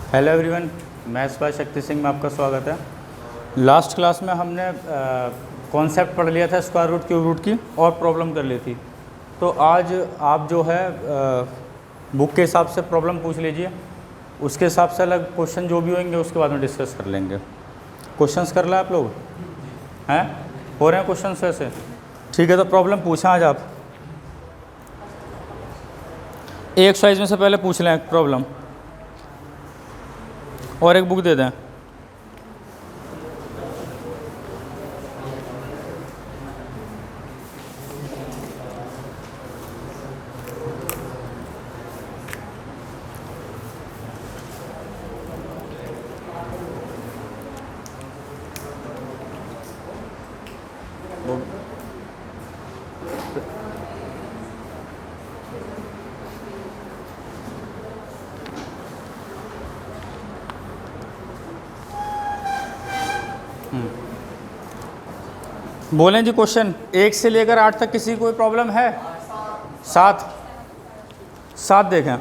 Hello everyone, मैं bye Shakti Singh में आपका स्वागत है। लास्ट क्लास में हमने कॉन्सेप्ट पढ़ लिया था स्क्वायर रूट क्यूब रूट की और प्रॉब्लम कर ली थी। तो आज आप जो है बुक के हिसाब से प्रॉब्लम पूछ लीजिए, उसके हिसाब से अलग क्वेश्चन जो भी होंगे उसके बाद में डिस्कस कर लेंगे। क्वेश्चंस कर लें आप लोग, हैं हो रहे हैं क्वेश्चंस ऐसे? ठीक है, तो प्रॉब्लम पूछें आज आप। एक एक्सरसाइज में से पहले पूछ लें एक प्रॉब्लम और एक बुक दे दें। बोलें जी क्वेश्चन 1 से लेकर 8 तक किसी कोई प्रॉब्लम है? 7 देखें।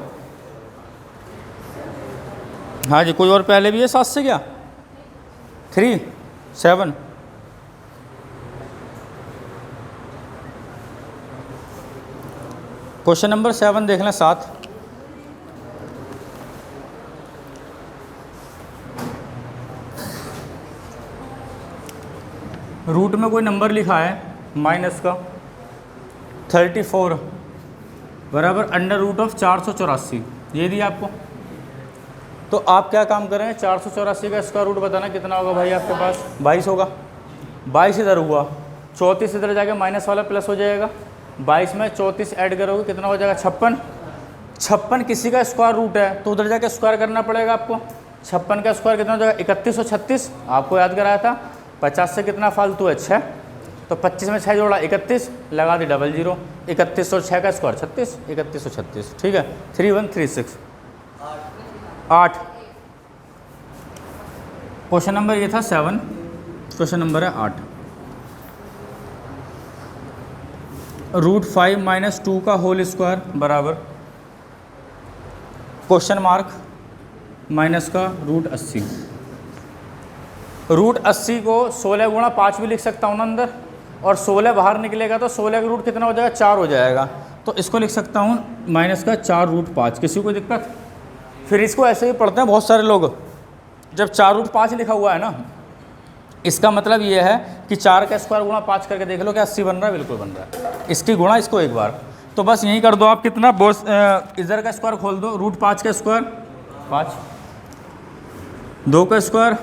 हाँ जी, कोई और पहले भी है 7 से क्या? 3 7 क्वेश्चन नंबर 7 देख लें। 7 रूट में कोई नंबर लिखा है माइनस का 34 बराबर अंडर रूट ऑफ 484, ये दिया आपको। तो आप क्या काम करें, 484 का स्क्वायर रूट बताना कितना होगा भाई आपके पास? 22 होगा। 22 इधर हुआ, 34 इधर जाके माइनस वाला प्लस हो जाएगा। 22 में 34 ऐड करोगे कितना हो जाएगा? 56। 56 किसी का स्क्वायर रूट है तो उधर जाके स्क्वायर करना पड़ेगा आपको। 56 का स्क्वायर कितना हो जाएगा? 3136 आपको याद कराया था। 50 से कितना फालतू है? 6, तो 25 में 6 जोड़ा 31, लगा दी डबल जीरो। 31 और 6 का स्क्वायर 36, 3136। ठीक है, 3136 8। क्वेश्चन नंबर ये था 7, क्वेश्चन नंबर है 8। रूट 5 माइनस 2 का होल स्क्वायर बराबर क्वेश्चन मार्क माइनस का रूट 80। रूट 80 को 16 गुणा 5 भी लिख सकता हूँ ना अंदर, और 16 बाहर निकलेगा तो 16 का रूट कितना हो जाएगा? 4 हो जाएगा। तो इसको लिख सकता हूँ माइनस का 4 रूट 5। किसी को दिक्कत? फिर इसको ऐसे ही पढ़ते हैं बहुत सारे लोग। जब 4 रूट 5 लिखा हुआ है ना, इसका मतलब ये है कि 4 का स्क्वायर गुणा 5 करके देख लो क्या 80 बन रहा है? बिल्कुल बन रहा है। इसकी गुणा इसको एक बार, तो बस यही कर दो आप। कितना बोस इधर का स्क्वायर खोल दो, रूट 5 का स्क्वायर 5, 2 का स्क्वायर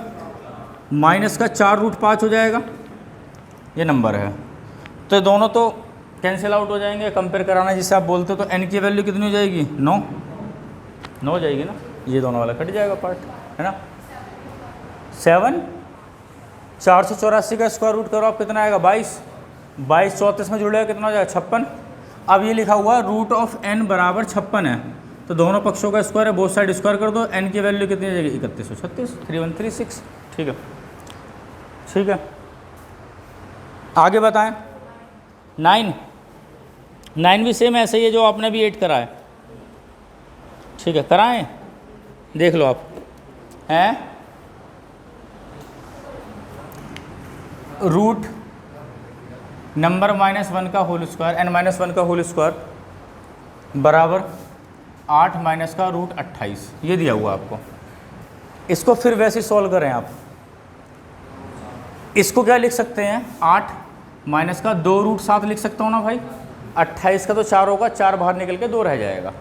माइनस का 4 रूट 5 हो जाएगा। ये नंबर है, तो दोनों तो कैंसिल आउट हो जाएंगे। कंपेयर कराना जिसे आप बोलते हो, तो n की वैल्यू कितनी हो जाएगी? 9 हो जाएगी ना। ये दोनों वाला कट जाएगा पार्ट, है ना। 7 484 का स्क्वायर रूट करो आप, कितना आएगा? 22। 22 34 में जुड़ेगा कितना हो जाएगा? 56। अब ये लिखा हुआ रूट ऑफ n बराबर 56 है, तो दोनों पक्षों का स्क्वायर है, बोथ साइड स्क्वायर कर दो। n की वैल्यू कितनी हो जाएगी? 3136, 3136। ठीक है, ठीक है। आगे बताएं। 9 भी सेम ऐसे ही है जो आपने भी 8 करा है। ठीक है, कराएं, देख लो आप। हैं रूट नंबर -1 का होल स्क्वायर, n-1 का होल स्क्वायर बराबर 8 माइनस का रूट 28, ये दिया हुआ आपको। इसको फिर वैसे सॉल्व करें आप। इसको क्या लिख सकते हैं? 8 माइनस का 2 रूट 7 लिख सकता हूँ ना भाई। 28 का तो 4 होगा, 4 बाहर निकल के 2 रह जाएगा।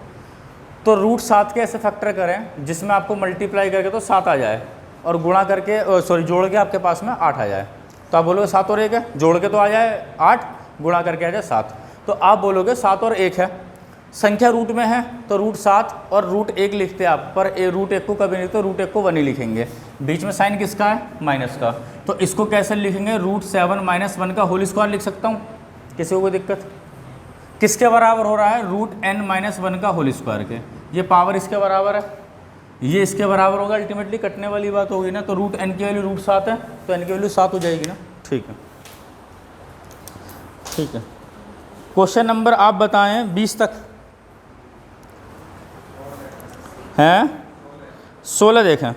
तो रूट 7 के ऐसे फैक्टर करें जिसमें आपको मल्टीप्लाई करके तो 7 आ जाए, और गुणा करके सॉरी जोड़ के आपके पास में 8 आ जाए। तो आप बोलोगे 7 और 1 है, जोड़ के तो आ जाए 8, गुणा करके आ जाए 7। तो आप बोलोगे 7 और 1 है। संख्या रूट में है तो रूट 7 और रूट 1 लिखते हैं आप, पर रूट 1 को कभी नहीं लिखते, रूट 1 को 1 ही लिखेंगे। बीच में साइन किसका है? माइनस का। तो इसको कैसे लिखेंगे? रूट 7 माइनस 1 का होल स्क्वायर लिख सकता हूँ। किसी को कोई दिक्कत? किसके बराबर हो रहा है? रूट n-1 का होल स्क्वायर के। ये पावर इसके बराबर है, ये इसके बराबर होगा। अल्टीमेटली कटने वाली बात होगी ना। तो रूट n की वैल्यू रूट 7 है, तो n की वैल्यू 7 हो जाएगी ना। ठीक है, ठीक है। क्वेश्चन नंबर आप बताएं 20 तक हैं। 16 देखें,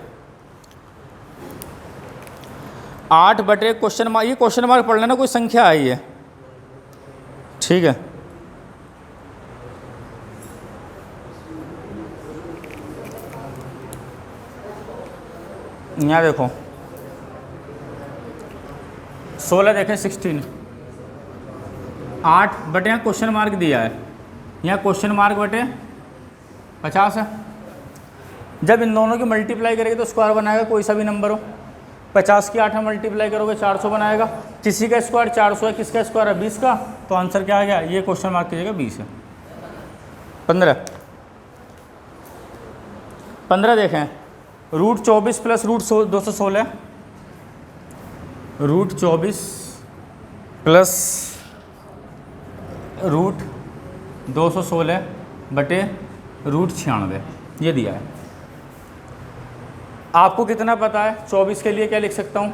8 बटे क्वेश्चन मार्क, ये क्वेश्चन मार्क पढ़ लेना, कोई संख्या आई है, ठीक है। यहाँ देखो 16 देखें 16, 8 बटे यहाँ क्वेश्चन मार्क दिया है, यहाँ क्वेश्चन मार्क बटे 50 है। जब इन दोनों की मल्टीप्लाई करेंगे तो स्क्वायर बनाएगा, कोई सा भी नंबर हो। 50 की 8 में मल्टीप्लाई करोगे 400 बनाएगा। किसी का स्क्वायर 400 है, किसका स्क्वायर है 20 का, तो आंसर क्या आ गया, ये क्वेश्चन मार्क कीजिएगा 20 है। 15 देखें, root 24 plus root 216, root 24 plus root 216 बटे रूट 96, ये दिया है। आपको कितना पता है, 24 के लिए क्या लिख सकता हूँ,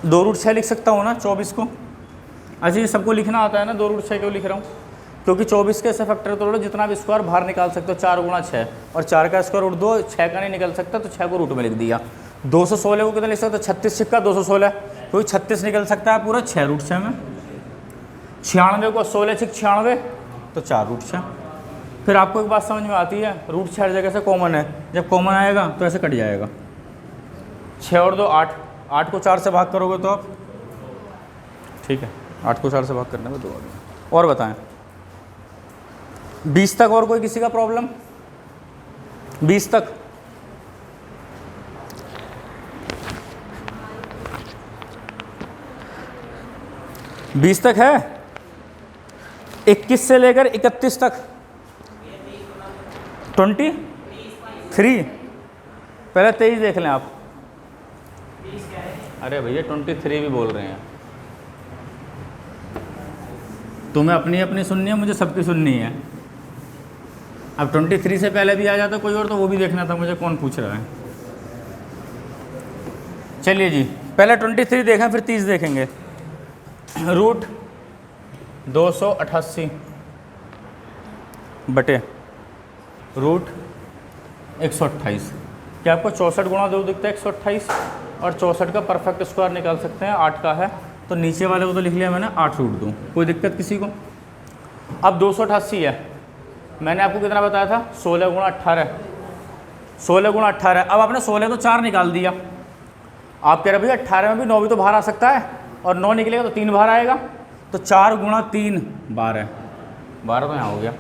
2 रूट 6 लिख सकता हूँ ना 24 को। अच्छा, ये सबको लिखना आता है ना, 2 रूट 6 क्यों लिख रहा हूँ, क्योंकि 24 के ऐसे फैक्टर तोड़ो जितना भी स्क्वायर बाहर निकाल सकते हो, 4 गुणा 6, और 4 का स्क्वायर रूट 2, 6 का नहीं निकल सकता तो 6 को रूट में लिख दिया। 216 को कितना लिख सकते हो, 36 सिक्का 216, क्योंकि 36 निकल सकता है पूरा 6 रूट 6 में। 96 को 16 6 96, तो 4 रूट 6। फिर आपको एक बात समझ में आती है, रूट 6 हर जगह से कॉमन है, जब कॉमन आएगा तो ऐसे कट जाएगा। 6 और 2 8, 8 को 4 से भाग करोगे तो आप, ठीक है, 8 को 4 से भाग करने में 2 आ गया। और बताएं 20 तक, और कोई किसी का प्रॉब्लम 20 तक? बीस तक है, 21 से लेकर 31 तक, 23, पहले 23 देख लें आप। अरे भैया 23 भी बोल रहे हैं, तुम्हें अपनी अपनी सुननी है, मुझे सबकी सुननी है। अब 23 से पहले भी आ जाता कोई और तो वो भी देखना था मुझे, कौन पूछ रहा है। चलिए जी, पहले 23 देखें फिर 30 देखेंगे। रूट 288 बटे रूट 128, क्या आपको 64 गुणा 2 दिखता है 128, और 64 का परफेक्ट स्क्वायर निकाल सकते हैं, 8 का है तो नीचे वाले को तो लिख लिया मैंने 8 रूट 2, कोई दिक्कत किसी को? अब 288 है, मैंने आपको कितना बताया था, 16 गुणा 18, 16 गुणा 18। अब आपने 16 तो 4 निकाल दिया, आप कह रहे भैया 18 में भी 9 भी तो बाहर आ सकता है, और 9 निकलेगा तो 3 बाहर आएगा, तो 4 गुणा 3 12, 12 तो यहाँ हो गया।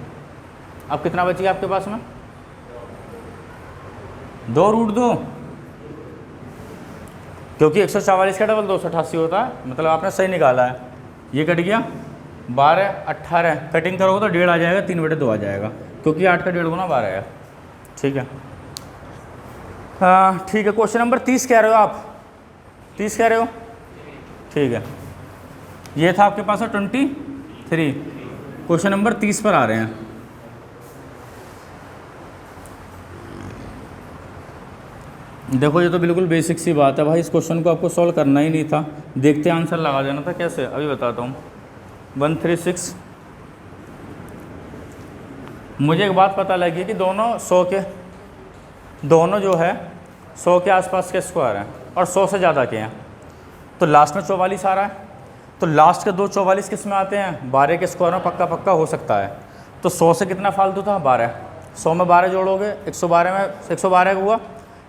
अब कितना बची आपके पास में, 2 रूट 2, क्योंकि 144 का डबल 288 होता है, मतलब आपने सही निकाला है। ये कट गया 12 18, कटिंग करोगे तो 1.5 आ जाएगा, 3 बटे 2 आ जाएगा, क्योंकि 8 का 1.5 गुना 12 है। ठीक है, हाँ ठीक है। क्वेश्चन नंबर 30 कह रहे हो आप, 30 कह रहे हो, ठीक है। ये था आपके पास 23, क्वेश्चन नंबर 30 पर आ रहे हैं। देखो ये तो बिल्कुल बेसिक सी बात है भाई, इस क्वेश्चन को आपको सॉल्व करना ही नहीं था, देखते आंसर लगा देना था। कैसे, अभी बताता हूँ। 136, मुझे एक बात पता लगी कि दोनों 100 के, दोनों जो है 100 के आसपास के स्क्वायर हैं और 100 से ज़्यादा के हैं, तो लास्ट में 44 आ रहा है, तो लास्ट के 2 44 किस में आते हैं, 12 के स्क्वायर में पक्का पक्का हो सकता है। तो 100 से कितना फालतू था, 12, 100 में 12 जोड़ोगे 112 में 112 का हुआ,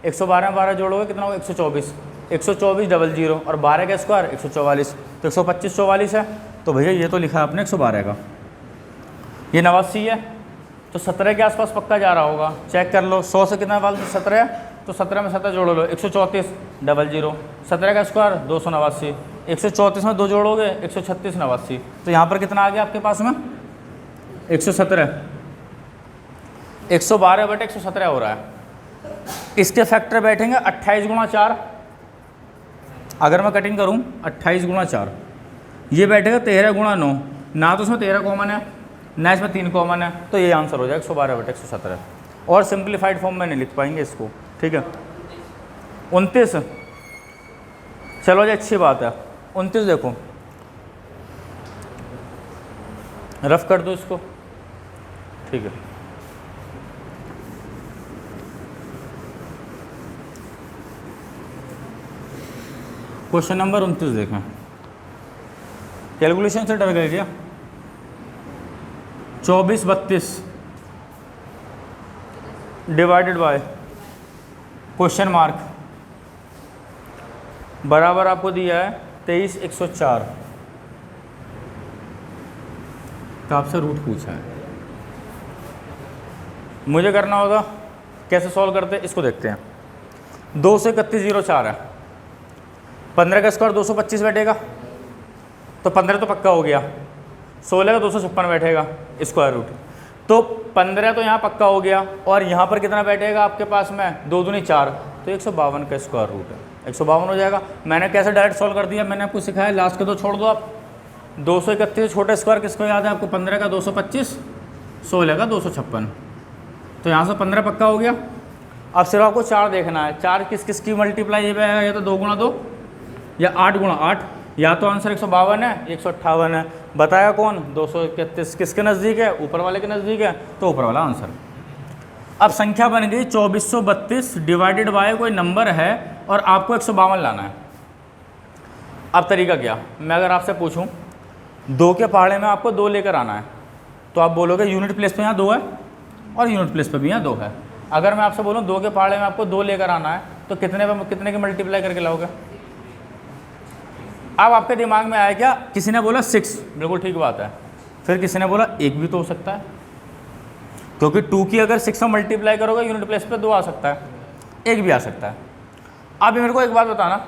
112 में 12 जोड़ोगे कितना होगा 124, 124 डबल 0 और 12 का स्क्वायर 144, तो 125 44 है। तो भैया ये तो लिखा है आपने 112 का, ये 89 है, तो 17 के आसपास पक्का जा रहा होगा, चेक कर लो। 100 से कितना फालतू 17 है, तो 17 में 17 जोड़ लो, 134 डबल 0, 17 का स्क्वायर 289, 134 में 2 जोड़ोगे 136 89, तो यहाँ पर कितना आ गया आपके पास में 117, 112 बटे 117 हो रहा है। इसके फैक्टर बैठेंगे 28 गुणा 4, अगर मैं कटिंग करूँ 28 गुणा 4, ये बैठेगा 13 गुणा 9, ना तो उसमें 13 कॉमन है ना इसमें 3 कॉमन है, तो ये आंसर हो जाएगा 112 बटे 117। और सिंप्लीफाइड फॉर्म में नहीं लिख पाएंगे इसको, ठीक है। 29, चलो जी अच्छी बात है। 29 देखो, रफ कर दो इसको, ठीक है। क्वेश्चन नंबर 29 देखें। कैलकुलेशन से डर गए क्या? 24 32 डिवाइडेड बाय क्वेश्चन मार्क बराबर आपको दिया है 23 104। तो आपसे रूट पूछा है, मुझे करना होगा कैसे सॉल्व करते हैं इसको देखते हैं। 2 से 3104 है, 15 का स्क्वायर 225 बैठेगा, तो 15 तो पक्का हो गया, 16 का 256 बैठेगा स्क्वायर रूट, तो 15 तो यहाँ पक्का हो गया, और यहाँ पर कितना बैठेगा आपके पास में 2 दूनी 4, तो 152 का स्क्वायर रूट है, 152 हो जाएगा। मैंने कैसे डायरेक्ट सॉल्व कर दिया, मैंने आपको सिखाया, लास्ट के दो छोड़ दो आप। 231 छोटा स्क्वायर किसको याद है आपको? 15 का 225, 16 का 256, तो यहाँ से 15 पक्का हो गया। अब सिर्फ आपको 4 देखना है, 4 किस किस की मल्टीप्लाई है, या तो 2 गुणा 2 या 8 गुणा 8, या तो आंसर 152 है 158 है। बताया कौन? 231 किसके नज़दीक है? ऊपर वाले के नज़दीक है, तो ऊपर वाला आंसर। अब संख्या बन गई 2432 डिवाइडेड बाय कोई नंबर है और आपको 152 लाना है। अब तरीका क्या, मैं अगर आपसे पूछूं 2 के पहाड़े में आपको 2 लेकर आना है, तो आप बोलोगे यूनिट प्लेस पे यहाँ 2 है और यूनिट प्लेस पे भी यहाँ 2 है। अगर मैं आपसे बोलूँ 2 के पहाड़े में आपको 2 लेकर आना है, तो कितने के मल्टीप्लाई करके लाओगे? अब आपके दिमाग में आया क्या? किसी ने बोला 6, बिल्कुल ठीक बात है, फिर किसी ने बोला 1 भी तो हो सकता है, क्योंकि 2 की अगर 6 में मल्टीप्लाई करोगे यूनिट प्लेस पे 2 आ सकता है, 1 भी आ सकता है। अब मेरे को एक बात बताना,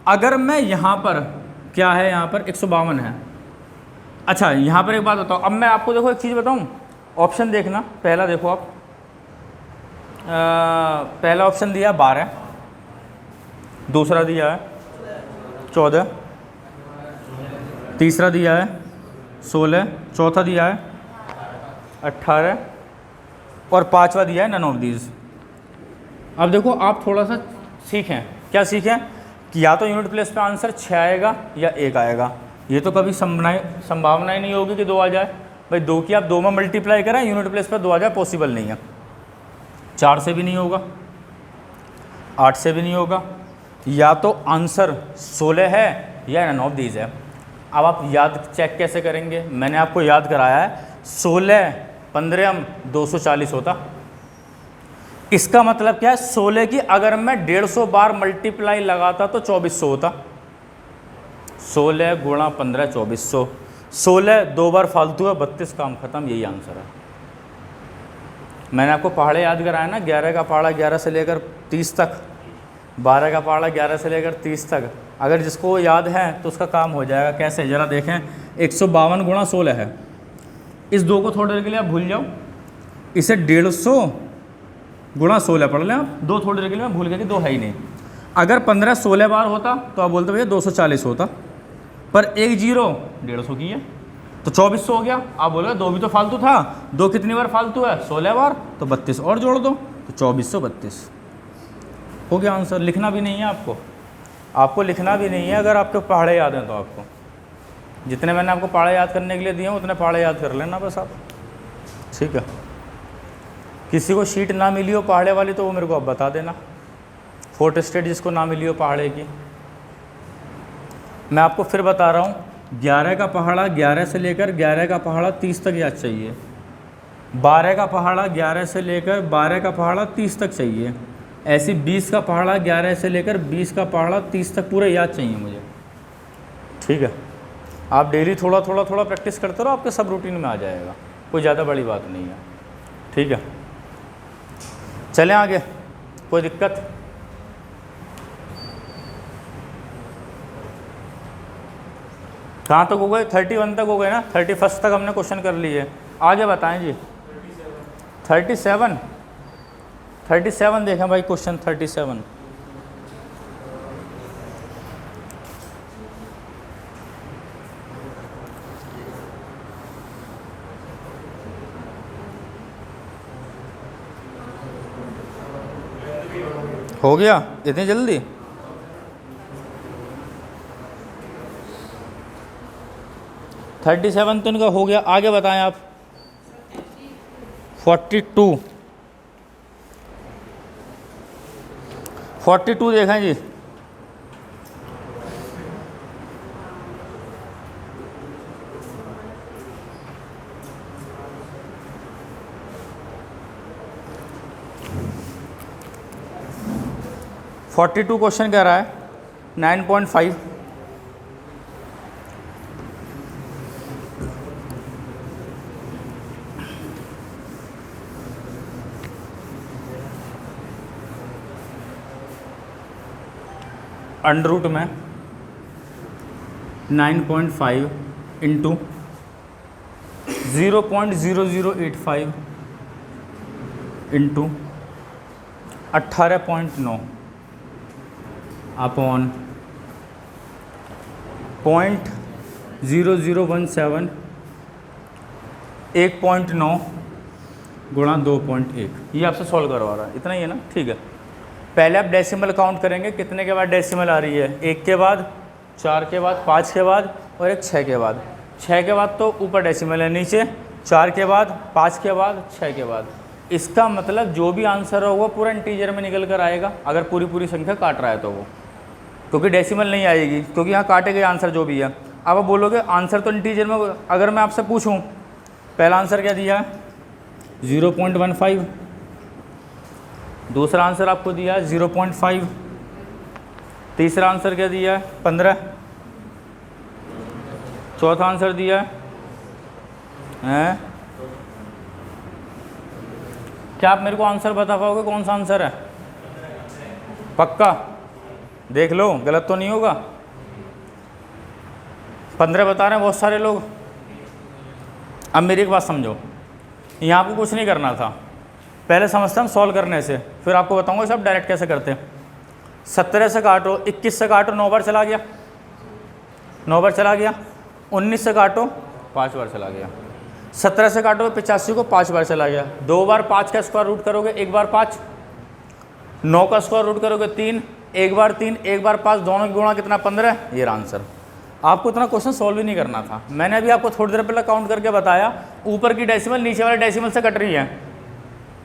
अगर मैं यहाँ पर क्या है, यहाँ पर 152 है, अच्छा यहाँ पर एक बात बताओ, अब मैं आपको देखो एक चीज़ बताऊँ, ऑप्शन देखना, पहला देखो आप, पहला ऑप्शन दिया 12, दूसरा दिया है 14, तीसरा दिया है 16, चौथा दिया है 18 और पांचवा दिया है नन ऑफ दीज। अब देखो आप थोड़ा सा सीखें, क्या सीखें कि या तो यूनिट प्लेस पे आंसर 6 आएगा या 1 आएगा, ये तो कभी संभावना ही नहीं होगी कि 2 आ जाए। भाई 2 की आप 2 में मल्टीप्लाई करें यूनिट प्लेस पे 2 आ जाए, पॉसिबल नहीं है। 4 से भी नहीं होगा, 8 से भी नहीं होगा, या तो आंसर 16 है या नन ऑफ दीज है। अब आप याद चेक कैसे करेंगे? मैंने आपको याद कराया है 16 15 240 होता। इसका मतलब क्या है? 16 की अगर मैं 150 बार मल्टीप्लाई लगाता तो 2400 होता। 16 गुणा 15 2400, 16 2 बार फालतू है, 32 काम खत्म, यही आंसर है। मैंने आपको पहाड़े याद कराया ना, 11 का पहाड़ा 11 से लेकर 30 तक, 12 का पहाड़ा 11 से लेकर 30 तक। अगर जिसको याद है तो उसका काम हो जाएगा। कैसे ज़रा देखें, 152 गुणा 16 है, इस 2 को थोड़ी देर के लिए आप भूल जाओ, इसे 150 गुणा 16 पढ़ लें आप, 2 थोड़ी देर के लिए मैं भूल गया कि 2 है ही नहीं। अगर 15 16 बार होता तो आप बोलते भैया 240 होता, पर 1 0 150 की है तो 2400 हो गया। आप बोलोगे 2 भी तो फालतू था, 2 कितनी बार फालतू है? 16 बार, तो 32 और जोड़ दो तो 2432 हो गया आंसर। लिखना भी नहीं है आपको लिखना भी नहीं है। अगर आपके पहाड़े याद हैं तो आपको जितने मैंने आपको पहाड़े याद करने के लिए दिए हैं उतने पहाड़े याद कर लेना बस आप, ठीक है। किसी को शीट ना मिली हो पहाड़े वाली तो वो मेरे को अब बता देना, फोर्थ स्टेट जिसको ना मिली हो पहाड़े की। मैं आपको फिर बता रहा हूँ, 11 का पहाड़ा 11 से लेकर 11 का पहाड़ा 30 तक याद चाहिए, 12 का पहाड़ा 11 से लेकर 12 का पहाड़ा 30 तक चाहिए, ऐसी 20 का पहाड़ा 11 से लेकर 20 का पहाड़ा 30 तक पूरे याद चाहिए मुझे, ठीक है। आप डेली थोड़ा थोड़ा प्रैक्टिस करते रहो, आपके सब रूटीन में आ जाएगा, कोई ज़्यादा बड़ी बात नहीं है, ठीक है। चलें आगे, कोई दिक्कत? कहाँ तक हो गए? 31 तक हो गए ना, 31 तक हमने क्वेश्चन कर लिए। आगे बताएं जी। 37 देखें भाई, क्वेश्चन 37। हो गया इतनी जल्दी? थर्टी सेवन तो इनका हो गया। आगे बताएं आप। 42 देखें जी। 42 क्वेश्चन कह रहा है 9.5 अंडर रूट में 9.5 इंटू 0.0085 इंटू 18.9 अपॉन 0.0017 1.9 गुणा 2.1। ये आपसे सॉल्व करवा रहा है, इतना ही है ना, ठीक है। पहले आप डेसिमल काउंट करेंगे, कितने के बाद डेसिमल आ रही है, 1 के बाद, 4 के बाद, 5 के बाद और एक 6 के बाद। 6 के बाद तो ऊपर डेसिमल है, नीचे 4 के बाद, 5 के बाद, 6 के बाद। इसका मतलब जो भी आंसर होगा पूरा इंटीजर में निकल कर आएगा, अगर पूरी पूरी संख्या काट रहा है तो वो, क्योंकि डेसिमल नहीं आएगी, क्योंकि यहाँ काटे गए आंसर जो भी है। अब आप बोलोगे आंसर तो इंटीजर में, अगर मैं आपसे पूछूँ पहला आंसर क्या दिया है 0.15, दूसरा आंसर आपको दिया है 0.5, तीसरा आंसर क्या दिया है 15, चौथा आंसर दिया है क्या आप मेरे को आंसर बता पाओगे कौन सा आंसर है? पक्का देख लो, गलत तो नहीं होगा। 15 बता रहे हैं बहुत सारे लोग। अब मेरी एक बात समझो, यहाँ आपको कुछ नहीं करना था, पहले समझते हम सॉल्व करने से, फिर आपको बताऊंगा सब डायरेक्ट कैसे करते हैं। 17 से काटो, 21 से काटो 9 बार चला गया, 9 बार चला गया। 19 से काटो 5 बार चला गया। 17 से काटो 85 को 5 बार चला गया। 2 बार 5 का स्क्वायर रूट करोगे, 1 बार 5। 9 का स्क्वायर रूट करोगे 3, 1 बार 3, 1 बार 5, दोनों की गुणा कितना 15। ये आंसर। आपको इतना क्वेश्चन सॉल्व ही नहीं करना था, मैंने अभी आपको थोड़ी देर पहले काउंट करके बताया, ऊपर की डेसिमल नीचे वाले डेसिमल से कट रही है,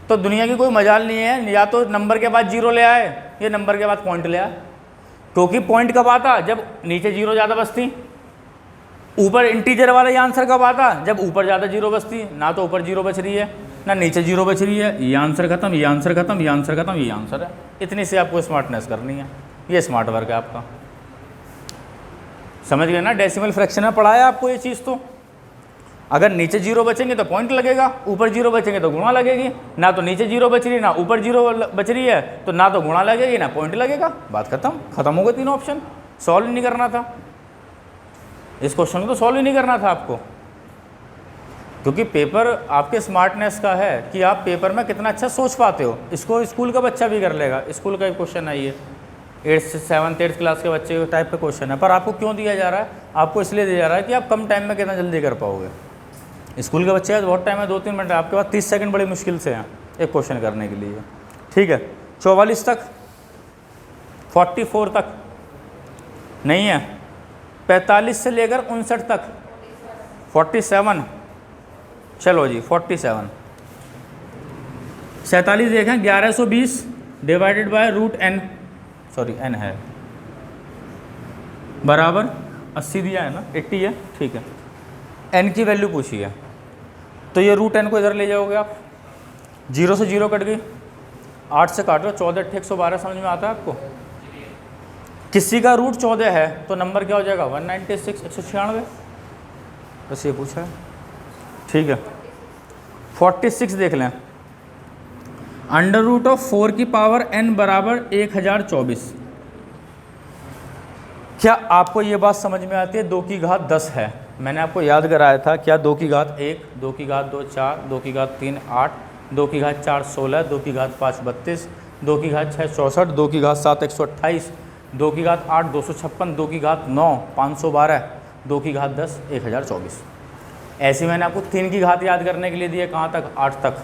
तो दुनिया की कोई मजाल नहीं है, या तो नंबर के बाद 0 ले आए या नंबर के बाद पॉइंट ले आए। क्योंकि पॉइंट कब आता? जब नीचे 0 ज़्यादा बचती। ऊपर इंटीजर वाला ये आंसर कब आता? जब ऊपर ज़्यादा 0 बचती। ना तो ऊपर 0 बच रही है ना नीचे 0 बच रही है। ये आंसर खत्म, ये आंसर खत्म, ये आंसर खत्म, ये आंसर है। इतनी से आपको स्मार्टनेस करनी है, ये स्मार्ट वर्क है आपका। समझ गए ना? डेसिमल फ्रैक्शन में पढ़ाया आपको ये चीज़। तो अगर नीचे 0 बचेंगे तो पॉइंट लगेगा, ऊपर 0 बचेंगे तो गुणा लगेगी। ना तो नीचे 0 बच रही है ना ऊपर 0 बच रही है, तो ना तो गुणा लगेगी ना पॉइंट लगेगा। बात खत्म हो गए, तीनों ऑप्शन। सॉल्व ही नहीं करना था इस क्वेश्चन को, तो सॉल्व ही नहीं करना था आपको, क्योंकि पेपर आपके स्मार्टनेस का है कि आप पेपर में कितना अच्छा सोच पाते हो। इसको स्कूल का बच्चा भी कर लेगा, स्कूल का क्वेश्चन है ये, 8th से 7th 8th क्लास के बच्चे टाइप का क्वेश्चन है। पर आपको क्यों दिया जा रहा है? आपको इसलिए दिया जा रहा है कि आप कम टाइम में कितना जल्दी कर पाओगे। स्कूल के बच्चे का बहुत टाइम है, 2-3 मिनट है, आपके पास 30 सेकंड बड़ी मुश्किल से हैं एक क्वेश्चन करने के लिए। ठीक है, 44 तक, 44 तक नहीं है, 45 से लेकर 59 तक, 47, चलो जी 47। 47 देखें, 1120 divided by root n, sorry n है, बराबर 80 दिया है ना, 80 है, ठीक है। n की वैल्यू पूछी है, तो ये रूट n को इधर ले जाओगे आप, 0 से 0 कट गई, 8 से काटो, 14 8 112 समझ में आता है आपको? किसी का रूट 14 है तो नंबर क्या हो जाएगा? 196, 196, बस ये पूछा है। ठीक है, 46 देख लें, अंडर रूट ऑफ 4 की पावर n बराबर 1024। क्या आपको ये बात समझ में आती है? 2 की घात 10 है, मैंने आपको याद कराया था क्या? 2 की घात 1, 2 की घात 2 4, 2 की घात 3 8, 2 की घात 4 16, 2 की घात 5 32, 2 की घात 6 64, 2 की घात 7 128, 2 की घात 8 256, 2 की घात 9 512, 2 की घात 10 1024। ऐसे मैंने आपको 3 की घात याद करने के लिए दिए, कहाँ तक? 8 तक।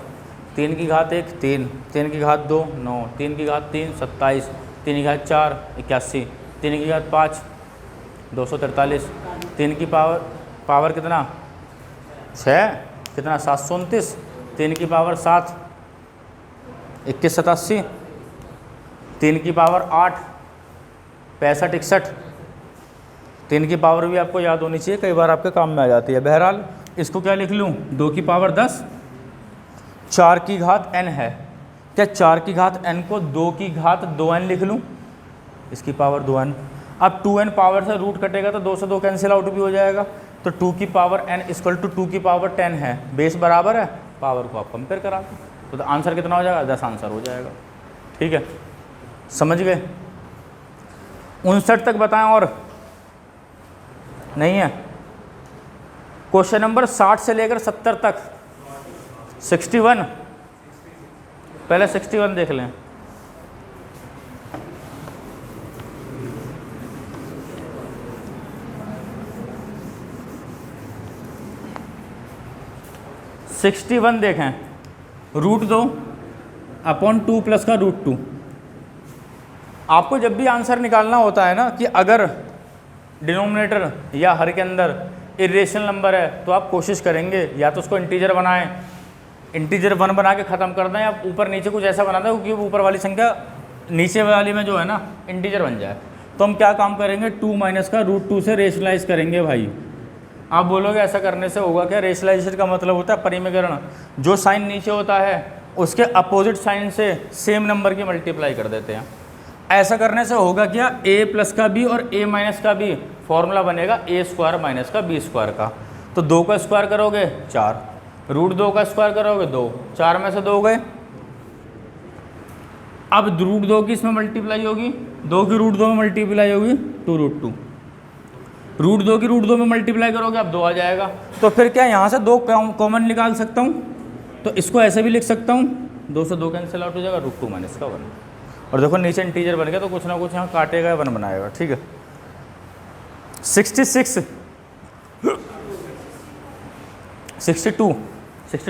3 की घात 1 3, 3 की घात 2 9, 3 की घात 3 27, 3 की घात 4 81, 3 की घात 5 243, 3 की पावर कितना? 6, कितना? 729, 3 की पावर 7 2187, 3 की पावर 8 65 61, 3 की पावर भी आपको याद होनी चाहिए, कई बार आपके काम में आ जाती है। बहरहाल इसको क्या लिख लूँ? 2 की पावर 10, 4 की घात n है, क्या 4 की घात n को 2 की घात 2n लिख लूँ? इसकी पावर 2n। अब 2n पावर से रूट कटेगा तो 2 से 2 कैंसिल आउट भी हो जाएगा, तो 2 की पावर n इक्वल टू 2 की पावर 10 है, बेस बराबर है, पावर को आप कंपेयर करा दो, तो आंसर कितना हो जाएगा, 10 आंसर हो जाएगा। ठीक है, समझ गए। 59 तक बताएं और नहीं है। क्वेश्चन नंबर 60 से लेकर 70 तक। 61, पहले 61 देख लें। वन देखें, √2 अपॉन 2 प्लस का √2। आपको जब भी आंसर निकालना होता है ना कि अगर डिनोमिनेटर या हर के अंदर इरेशनल नंबर है तो आप कोशिश करेंगे या तो उसको इंटीजर बनाएं, इंटीजर 1 बना के ख़त्म कर दें, या ऊपर नीचे कुछ ऐसा बना दें क्योंकि ऊपर वाली संख्या नीचे वाली में जो है ना इंटीजर बन जाए। तो हम क्या काम करेंगे, 2 माइनस का √2 से रेशनलाइज करेंगे भाई। आप बोलोगे ऐसा करने से होगा क्या, रेशनलाइजेशन का मतलब होता है परिमीकरण, जो साइन नीचे होता है उसके अपोजिट साइन से सेम नंबर की मल्टीप्लाई कर देते हैं। ऐसा करने से होगा क्या, a प्लस का b और a माइनस का b, फॉर्मूला बनेगा a² माइनस का b² का। तो 2 का स्क्वायर करोगे 4, √2 का स्क्वायर करोगे 2, 4 में से 2 गए। अब √2 की इसमें मल्टीप्लाई होगी, 2 की √2 में मल्टीप्लाई होगी 2√2, √2 की √2 में मल्टीप्लाई करोगे अब 2 आ जाएगा। तो फिर क्या यहाँ से 2 कॉमन निकाल सकता हूँ, तो इसको ऐसे भी लिख सकता हूँ, 2 से 2 कैंसिल आउट हो जाएगा, √2 माइनस का 1। और देखो नीचे इंटीजर बन गया तो कुछ ना कुछ यहाँ काटेगा 1 बनाएगा। ठीक है, 62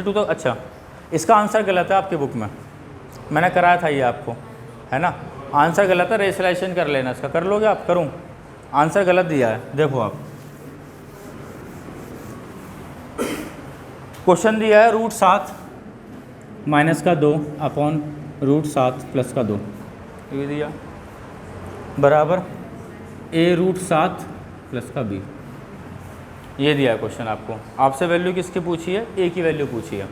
तो अच्छा, इसका आंसर गलत है आपकी बुक में, मैंने कराया था ये आपको, है ना। आंसर गलत है, रेशनलाइजेशन कर लेना इसका, कर लोगे आप, करूँ, आंसर गलत दिया है। देखो आप, क्वेश्चन दिया है √7 माइनस का 2 अपॉन √7 प्लस का 2, ये दिया बराबर a√7 प्लस का b, ये दिया है क्वेश्चन आपको। आपसे वैल्यू किसकी पूछी है, a की वैल्यू पूछी है।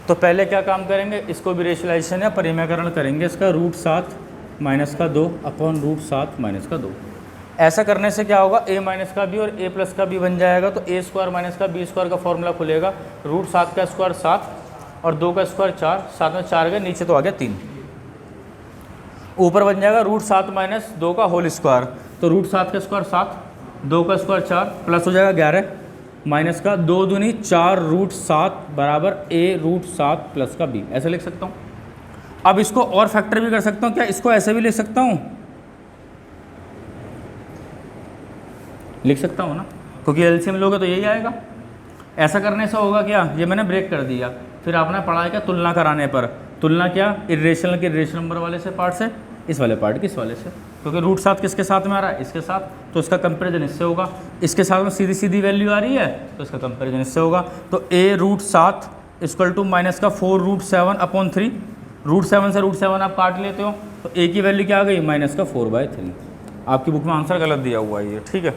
तो पहले क्या काम करेंगे, इसको भी रेशनलाइजेशन या परिमीकरण करेंगे, इसका √7 माइनस का 2 अपॉन √7 माइनस का 2। ऐसा करने से क्या होगा, a माइनस का b और a प्लस का b बन जाएगा, तो a² माइनस का b² का फॉर्मूला खुलेगा, √7 का स्क्वायर 7 और 2 का स्क्वायर 4, 7 में 4 गए, नीचे तो आ गया 3, ऊपर बन जाएगा √7 माइनस 2 का होल स्क्वायर, तो √7 का स्क्वायर 7, 2 का स्क्वायर 4, प्लस हो जाएगा 11, माइनस का 2 दूनी 4 √7 बराबर a√7 प्लस का b, ऐसे लिख सकता हूँ। अब इसको और फैक्टर भी कर सकता हूँ क्या, इसको ऐसे भी लिख सकता हूँ, लिख सकता हूँ ना, क्योंकि एलसीएम लोगे तो यही आएगा। ऐसा करने से होगा क्या, ये मैंने ब्रेक कर दिया, फिर आपने पढ़ा है क्या, तुलना कराने पर, तुलना क्या, इरेशनल के इरेशनल नंबर वाले से पार्ट से इस वाले पार्ट के इस वाले से, क्योंकि √7 किसके साथ में आ रहा है, इसके साथ, तो इसका कंपैरिजन इससे होगा। इसके साथ में सीधी सीधी वैल्यू आ रही है तो इसका कंपैरिजन इससे होगा। तो a√7 इक्वल टू माइनस का 4√7 अपॉन 3, √7 से √7 आप काट लेते हो तो a की वैल्यू क्या आ गई, माइनस का 4/3। आपकी बुक में आंसर गलत दिया हुआ है ये, ठीक है,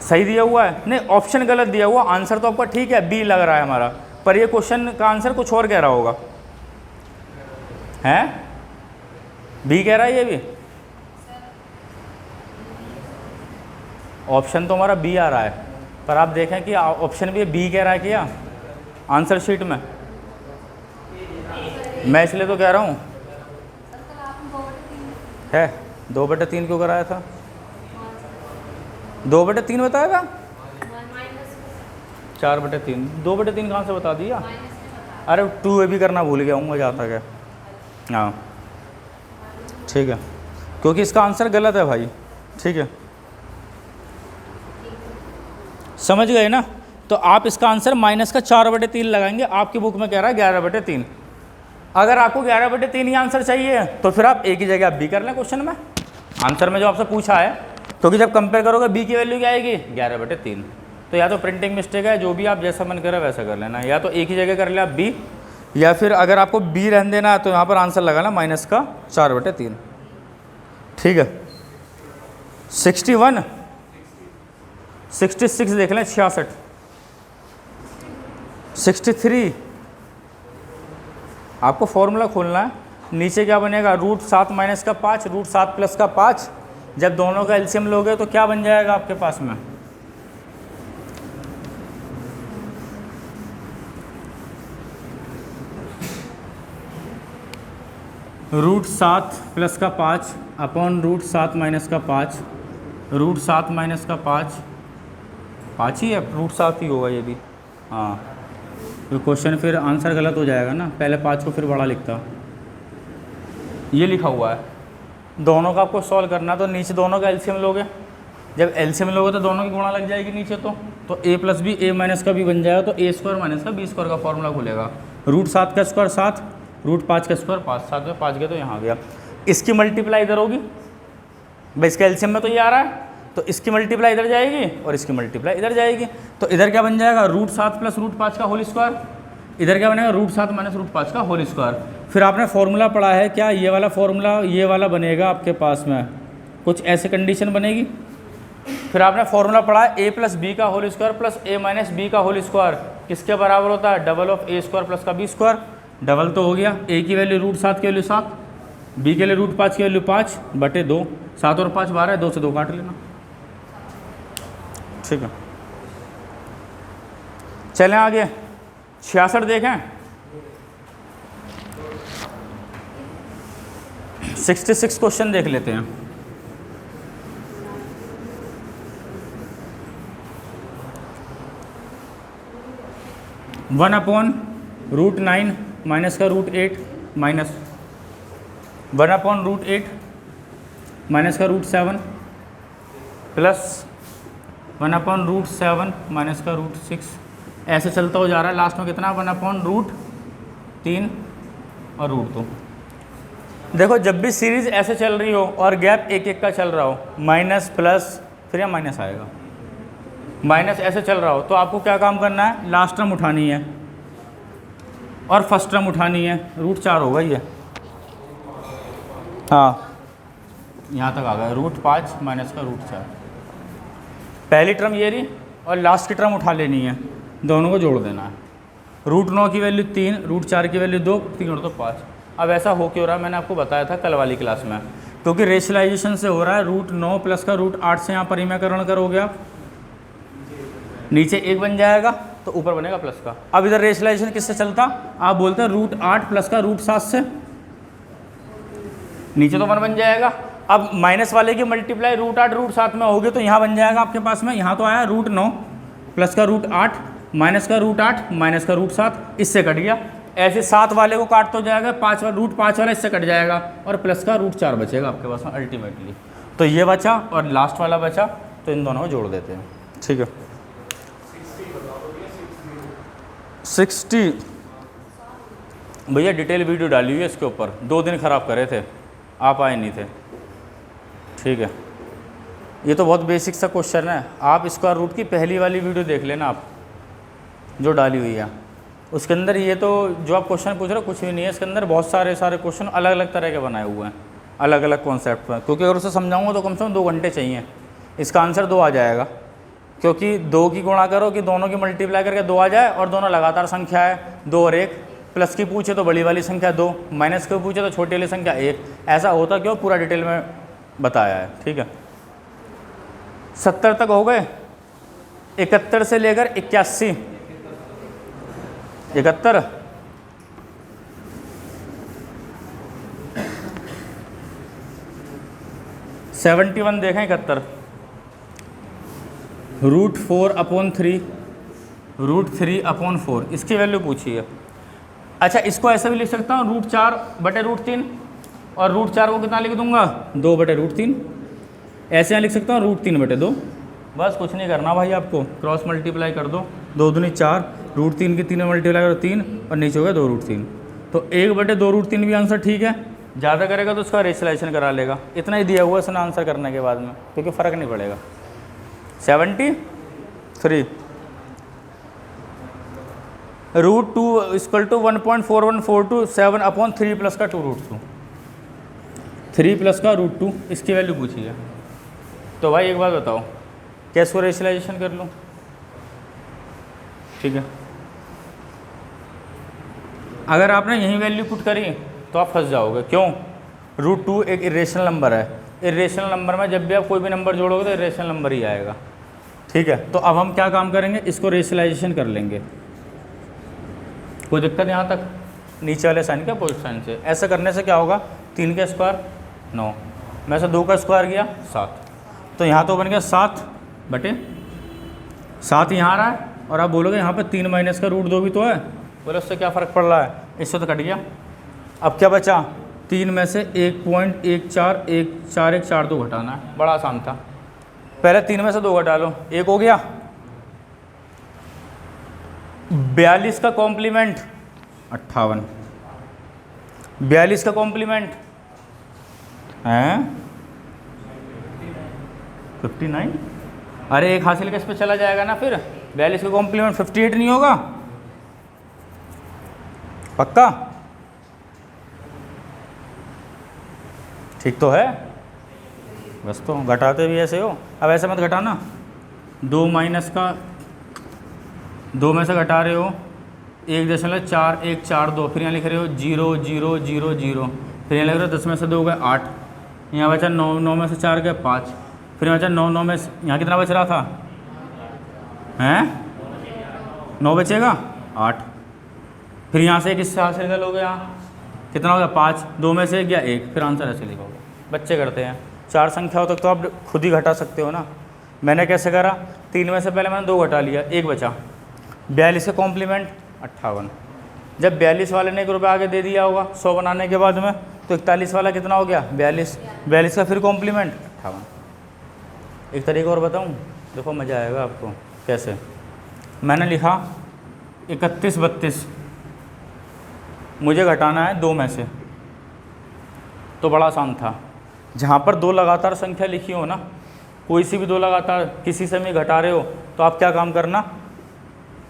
सही दिया हुआ है, नहीं ऑप्शन गलत दिया हुआ, आंसर तो आपका ठीक है, बी लग रहा है हमारा, पर ये क्वेश्चन का आंसर कुछ और कह रहा होगा, हैं बी कह रहा है ये भी, ऑप्शन तो हमारा बी आ रहा है, पर आप देखें कि ऑप्शन भी बी कह रहा है क्या आंसर शीट में, मैं इसलिए तो कह रहा हूँ है 2/3 क्यों कराया था, 2/3 बताएगा, 4/3, 2/3 कहाँ से बता दिया, अरे 2 भी करना भूल गया हूँ मैं जहाँ तक है, हाँ ठीक है, क्योंकि इसका आंसर गलत है भाई, ठीक है, समझ गए ना। तो आप इसका आंसर माइनस का 4/3 लगाएंगे, आपकी बुक में कह रहा है 11/3। अगर आपको 11/3 ही आंसर चाहिए तो फिर आप एक ही जगह आप बी कर लें क्वेश्चन में, आंसर में जो आपसे पूछा है, क्योंकि जब कंपेयर करोगे बी की वैल्यू क्या आएगी 11/3। तो या तो प्रिंटिंग मिस्टेक है, जो भी आप जैसा मन करे वैसा कर लेना, या तो एक ही जगह कर ले आप बी, या फिर अगर आपको बी रहने देना है तो यहाँ पर आंसर लगाना माइनस का 4/3, ठीक है। 61, 66 देख लें, 66, 63, आपको फॉर्मूला खोलना है, नीचे क्या बनेगा, रूट 7 माइनस का 5, रूट 7 प्लस का 5। जब दोनों का एलसीएम लोगे तो क्या बन जाएगा आपके पास में, रूट 7 प्लस का 5 अपॉन रूट 7 माइनस का 5, रूट 7 माइनस का 5 ही है, रूट 7 ही होगा ये भी। हाँ, तो क्वेश्चन फिर आंसर गलत हो जाएगा ना, पहले 5 को फिर बड़ा लिखता। ये लिखा हुआ है, दोनों का आपको सॉल्व करना, तो नीचे दोनों का एलसीएम लोगे, जब एलसीएम लोगे तो दोनों की गुणा लग जाएगी नीचे, तो ए प्लस बी ए माइनस का बी बन जाएगा, तो ए स्क्वायर माइनस का बी स्क्वायर का फॉर्मूला खुलेगा। रूट 7 का स्क्वायर 7, रूट 5 का स्क्वायर 5, 7 में 5 गए तो यहाँ गया। इसकी मल्टीप्लाई इधर होगी भाई, इसका एलसीएम में तो ये आ रहा है, तो इसकी मल्टीप्लाई इधर जाएगी और इसकी मल्टीप्लाई इधर जाएगी, तो इधर क्या बन जाएगा, रूट 7 प्लस रूट 5 का होल स्क्वायर, इधर क्या बनेगा, रूट 7 माइनस रूट 5 का होल स्क्वायर। फिर आपने फॉर्मूला पढ़ा है क्या, ये वाला फॉर्मूला ये वाला बनेगा आपके पास में, कुछ ऐसे कंडीशन बनेगी। फिर आपने फॉर्मूला पढ़ा है ए प्लस बी का होल स्क्वायर प्लस ए माइनस बी का होल स्क्वायर किसके बराबर होता है, double of A square plus का बी स्क्वायर। डबल तो हो गया, ए की वैल्यू रूट 7 की वैल्यू 7, बी के लिए रूट 5 की वैल्यू 5 बटे 2, 7 और 5 12, 2 से 2 काट लेना, ठीक है। चलें आगे, 66 देखें। 66 क्वेश्चन देख लेते हैं। वन अपॉन रूट 9 माइनस का root 8 minus 1 upon root 8 minus का root 7 plus 1 upon root 7 minus का रूट 6, ऐसे चलता हो जा रहा है। लास्ट में कितना, 1 अपॉन रूट 3 और रूट 2। देखो जब भी सीरीज ऐसे चल रही हो और गैप एक एक का चल रहा हो, माइनस प्लस फिर यहाँ माइनस आएगा, माइनस ऐसे चल रहा हो, तो आपको क्या काम करना है, लास्ट टर्म उठानी है और फर्स्ट टर्म उठानी है। रूट 4 होगा ये, हाँ यहाँ तक आ गया, रूट 5 माइनस का रूट 4। पहली टर्म ये रही और लास्ट की टर्म उठा लेनी है, दोनों को जोड़ देना है। रूट 9 की वैल्यू 3, रूट 4 की वैल्यू 2, 3 और 2 5। अब ऐसा हो क्यों रहा है, मैंने आपको बताया था कल वाली क्लास में, क्योंकि रेशलाइजेशन से हो रहा है। रूट 9 प्लस का रूट 8 से यहाँ परिमेयकरण करोगे आप, नीचे 1 बन जाएगा तो ऊपर बनेगा प्लस का। अब इधर रेशलाइजेशन किससे चलता, आप बोलते हैं रूट 8 प्लस का रूट 7 से, नीचे तो 1 बन जाएगा। अब माइनस वाले की मल्टीप्लाई रूट 8 रूट 7 में होगी तो यहाँ बन जाएगा आपके पास में, यहाँ तो आया रूट 9 प्लस का रूट 8 माइनस का रूट 8 माइनस का रूट 7, इससे कट गया। ऐसे 7 वाले को काट तो जाएगा, 5 वाला रूट 5 वाला इससे कट जाएगा और प्लस का रूट 4 बचेगा आपके पास में अल्टीमेटली। तो ये बचा और लास्ट वाला बचा, तो इन दोनों को जोड़ देते हैं, ठीक है। 60 भैया डिटेल वीडियो डाली हुई है इसके ऊपर, 2 दिन ख़राब करे थे, आप आए नहीं थे, ठीक है। ये तो बहुत बेसिक सा क्वेश्चन है, आप स्क्वायर रूट की पहली वाली वीडियो देख लेना आप, जो डाली हुई है उसके अंदर। ये तो जो आप क्वेश्चन पूछ रहे हो कुछ भी नहीं है, इसके अंदर बहुत सारे क्वेश्चन अलग अलग तरह के बनाए हुए हैं, अलग अलग कॉन्सेप्ट पर। क्योंकि अगर उसे समझाऊंगा तो कम से कम 2 घंटे चाहिए, इसका आंसर 2 आ जाएगा। क्योंकि 2 की गुणा करो कि दोनों की मल्टीप्लाई करके 2 आ जाए, और दोनों लगातार संख्या है 2 और 1, प्लस की पूछे तो बड़ी वाली संख्या 2, माइनस की पूछे तो छोटी वाली संख्या 1। ऐसा होता क्यों, पूरा डिटेल में बताया है, ठीक है। 70 तक हो गए, 71 से लेकर 81, 71 71 देखें, 71 रूट 4 अपॉन 3, रूट 3 अपॉन 4, इसकी वैल्यू पूछी है। अच्छा इसको ऐसा भी लिख सकता हूँ, रूट 4 बटे रूट 3, और रूट 4 को कितना लिख दूंगा, 2 बटे रूट 3। ऐसे यहाँ लिख सकता हूँ रूट 3 बटे 2। बस कुछ नहीं करना भाई, आपको क्रॉस मल्टीप्लाई कर दो, 2 दूनी 4, रूट 3 की 3 में मल्टीप्लाई करो 3, और नीचे हो गया 2 रूट 3। तो 1 बटे 2 रूट 3 भी आंसर ठीक है। ज़्यादा करेगा तो उसका रेशलाइजेशन करा लेगा, इतना ही दिया हुआ है इसने आंसर करने के बाद में, क्योंकि फ़र्क नहीं पड़ेगा। 73 root 2 equal to 1.4142 7 upon 3 plus का 2 रूट 2, 3 प्लस का रूट 2, इसकी वैल्यू पूछी है। तो भाई एक बात बताओ, कैसे रेशलाइजेशन कर लूँ, ठीक है। अगर आपने यही वैल्यू पुट करी तो आप फंस जाओगे। क्यों? √2 एक इरेशनल नंबर है। इरेशनल नंबर में जब भी आप कोई भी नंबर जोड़ोगे तो इरेशनल नंबर ही आएगा। ठीक है, तो अब हम क्या काम करेंगे, इसको रेशनलाइजेशन कर लेंगे। कोई दिक्कत यहाँ तक? नीचे वाले साइन के अपोजिट साइन से ऐसा करने से क्या होगा, 3 का स्क्वायर 9 में से 2 का स्क्वायर गया 7, तो यहाँ तो बन गया 7/7 यहाँ आ रहा है। और आप बोलोगे यहाँ पे 3 माइनस का √2 भी तो है, बोले उससे क्या फ़र्क पड़ रहा है, इससे तो कट गया। अब क्या बचा, 3 में से 1.1414 घटाना है। बड़ा आसान था, पहले 3 में से 2 घटा लो, 1 हो गया। 42 का कॉम्प्लीमेंट 58, 42 का कॉम्प्लीमेंट हैं 59। अरे एक हासिल किस पे चला जाएगा ना, फिर 42 का कॉम्प्लीमेंट 58 नहीं होगा? पक्का? ठीक तो है, बस तो घटाते भी ऐसे हो। अब ऐसे मत घटाना, 2 माइनस का 2 में से घटा रहे हो 1.4142, फिर यहाँ लिख रहे हो 0 0 0 0, फिर यहाँ लिख रहे हो 10 में से 2 गए 8, यहाँ बचा 9 9 में से 4 गए 5, फिर यहाँ बचा 9 9 में यहाँ कितना बच रहा था हैं 9 बचेगा 8, फिर यहाँ से एक इससे हासिल कर लोगे, यहाँ कितना हो गया 5, 2 में से 1 गया 1, फिर आंसर ऐसे लिखोगे। बच्चे करते हैं, 4 संख्याओं तक तो आप खुद ही घटा सकते हो ना। मैंने कैसे करा, 3 में से पहले मैंने 2 घटा लिया, 1 बचा। 42 का कॉम्प्लीमेंट 58, जब 42 वाले ने 1 रुपये आगे दे दिया होगा 100 बनाने के बाद में, तो 41 वाला कितना हो गया 42, 42 का फिर कॉम्प्लीमेंट 58। एक तरीका और बताऊं, देखो मज़ा आएगा आपको। कैसे? मैंने लिखा 31 32, मुझे घटाना है 2 में से, तो बड़ा आसान था। जहाँ पर 2 लगातार संख्या लिखी हो ना, कोई सी भी 2 लगातार किसी से भी घटा रहे हो, तो आप क्या काम करना,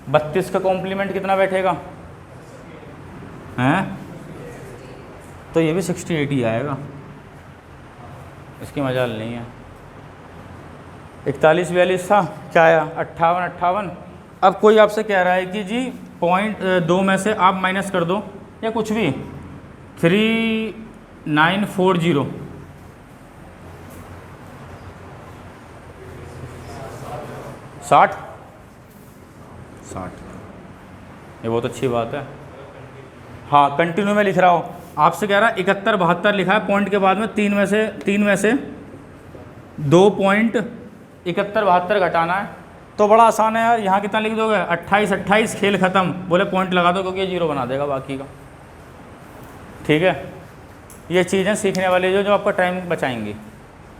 32 का कॉम्प्लीमेंट कितना बैठेगा हैं, तो ये भी 68 ही आएगा, इसकी मजाल नहीं है। 41 42 था, क्या आया 58 58। अब कोई आपसे कह रहा है कि जी 0.2 में से आप माइनस कर दो या कुछ भी, 3940, साठ, ये बहुत अच्छी बात है। हाँ, कंटिन्यू में लिख रहा हूँ, आपसे कह रहा है 71 72 लिखा है, पॉइंट के बाद में 3 में से 2.71 घटाना है, तो बड़ा आसान है यार। यहाँ कितना लिख दोगे 28 28, खेल ख़त्म, बोले पॉइंट लगा दो क्योंकि ये 0 बना देगा बाकी का। ठीक है, ये चीज़ें सीखने वाली जो आपका टाइम बचाएंगी।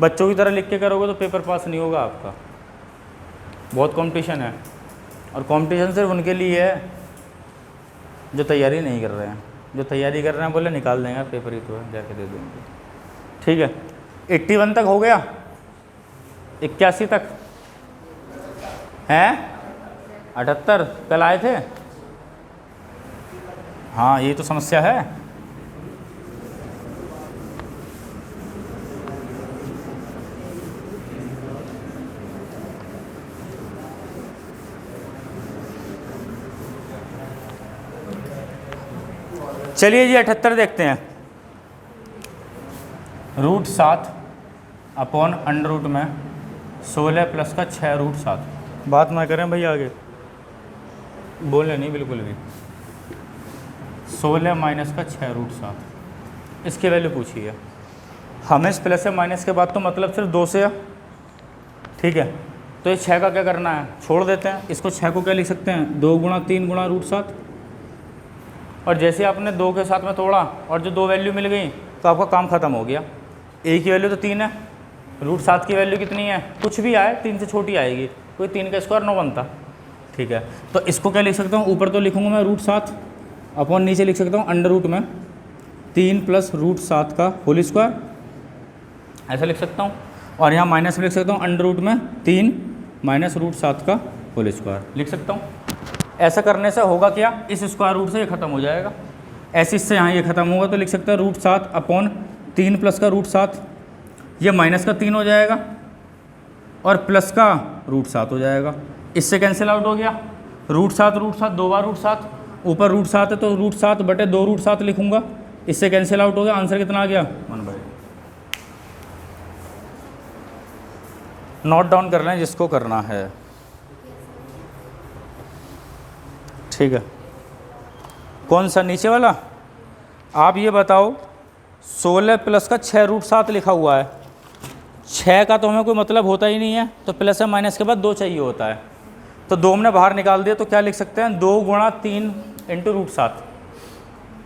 बच्चों की तरह लिख के करोगे तो पेपर पास नहीं होगा आपका। बहुत कंपटीशन है, और कंपटीशन सिर्फ उनके लिए है जो तैयारी नहीं कर रहे हैं। जो तैयारी कर रहे हैं बोले निकाल देंगे पेपर ही तो है, जाके दे देंगे। ठीक है, 81 तक हो गया, 81 तक हैं, 78 कल आए थे। हाँ, ये तो समस्या है। चलिए जी 78 देखते हैं। √7 अपॉन अंडर रूट में 16 प्लस का 6 √7। बात ना करें भाई, आगे बोले नहीं बिल्कुल भी। 16 माइनस का 6 √7, इसकी वैल्यू पूछी है हमें। इस प्लस से माइनस के बाद तो मतलब सिर्फ 2 से है। ठीक है, तो ये 6 का क्या करना है, छोड़ देते हैं इसको। 6 को क्या लिख सकते हैं, 2 गुणा 3 गुणा √7। और जैसे आपने 2 के साथ में तोड़ा और जो 2 वैल्यू मिल गई तो आपका काम ख़त्म हो गया। a की वैल्यू तो 3 है, √7 की वैल्यू कितनी है, कुछ भी आए 3 से छोटी आएगी, कोई 3 का स्क्वायर 9 बनता। ठीक है, तो इसको क्या लिख सकता हूँ, ऊपर तो लिखूँगा मैं √7 अपॉन नीचे लिख सकता हूँ अंडर रूट में 3 प्लस √7 का होल स्क्वायर, ऐसा लिख सकता हूँ। और यहाँ माइनस में लिख सकता हूँ अंडर रूट में 3 माइनस √7 का होल स्क्वायर लिख सकता हूँ। ऐसा करने से होगा क्या, इस स्क्वायर रूट से ये ख़त्म हो जाएगा, ऐसे इससे यहाँ ये ख़त्म होगा, तो लिख सकता है √7 अपॉन 3 प्लस का √7, ये माइनस का 3 हो जाएगा और प्लस का √7 हो जाएगा। इससे कैंसिल आउट हो गया, √7 2 बार √7, ऊपर √7 है तो √7/2 √7 लिखूँगा, इससे कैंसिल आउट हो गया, आंसर कितना आ गया 1/8। नोट डाउन कर लें जिसको करना है, ठीक है। कौन सा नीचे वाला? आप ये बताओ 16 प्लस का 6√7 लिखा हुआ है, 6 का तो हमें कोई मतलब होता ही नहीं है, तो प्लस या माइनस के बाद 2 चाहिए होता है, तो 2 हमने बाहर निकाल दिया, तो क्या लिख सकते हैं 2 गुणा 3 इंटू √7।